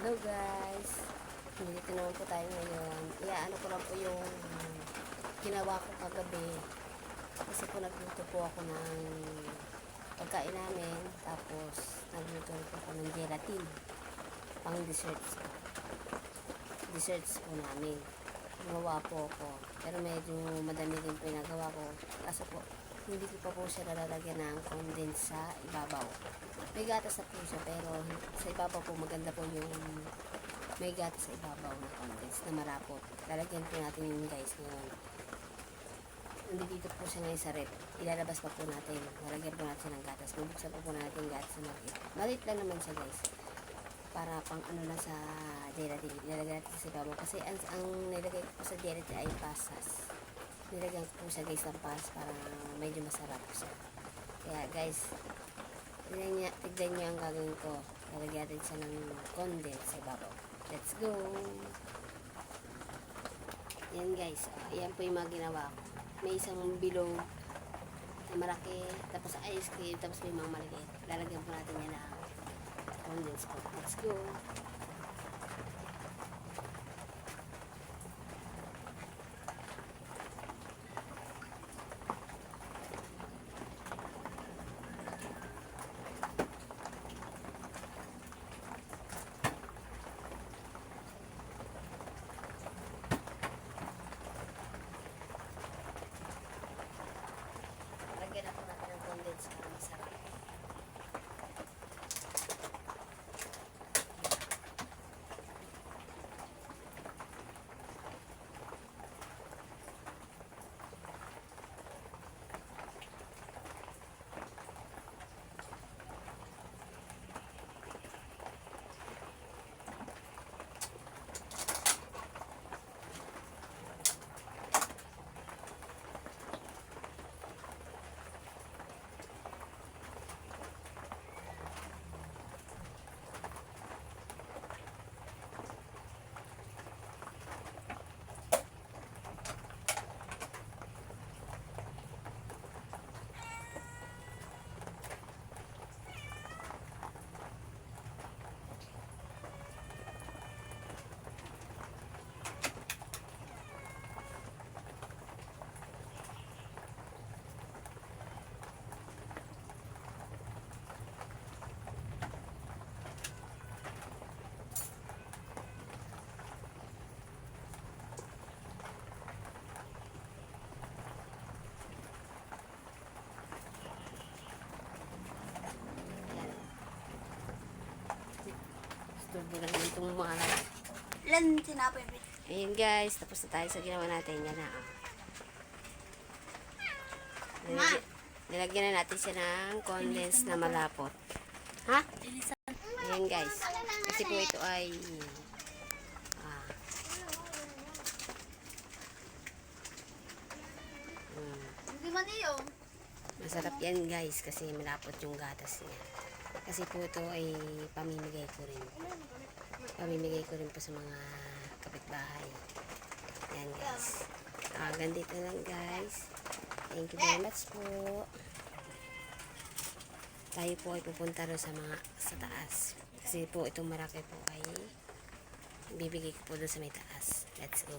Hello guys, dito naman po tayo ngayon. Iaano ko lang po yung ginawa ko kagabi. Kasi po nagluto po ako ng pagkain namin. Tapos nagluto po ako ng gelatin. Pang desserts po. Desserts po namin. Gumawa po ako. Pero medyo madami din po yung nagawa ko. Kaso po, hindi ko pa po siya nalalagyan ng condense sa ibabaw. May gatas na po siya, pero sa ibabaw po maganda po yung may gatas sa ibabaw na condense na marapot. Lalagyan po natin yung guys ngayon. Nandito po siya ngayon sa rep. Ilalabas pa po natin. Lalagyan po natin ng gatas. Bubuksan po natin yung gatas na maliit. Maliit lang naman siya guys. Para pang ano lang sa gelatin. Ilalagyan natin sa ibabaw. Kasi ang nilagay ko po sa gelatin ay pasas. Nilagyan ko po siya guys ng pasas para medyo masarap siya. Kaya guys, tignan niyo ang gagawin ko. Lalagyan natin siya ng condense sa ibabaw. Let's go! Yan guys. Yan po yung mga ginawa ko. May isang bilog na malaki. Tapos ice cream. Tapos may mga maliliit. Lalagyan po natin yan ng condense po. Let's go! Lagyan ako natin ng condense para masarap. Turbo lang itong mga Lan, sinapoy. ayun guys, tapos na tayo sa ginawa natin. Yan na. Nilagyan na natin siya ng condense na malapot. Ha? Ayan guys. Kasi po ito ay Hindi man iyo. masarap yan guys kasi malapot yung gatas niya. Kasi po ito ay pamimigay ko rin. Pamimigay ko rin po sa mga kapitbahay. Yan guys. Ganito lang guys. Thank you very much po. Tayo po ay pupunta rin sa taas. Kasi po itong maraki po ay bibigay ko po doon sa may taas. Let's go.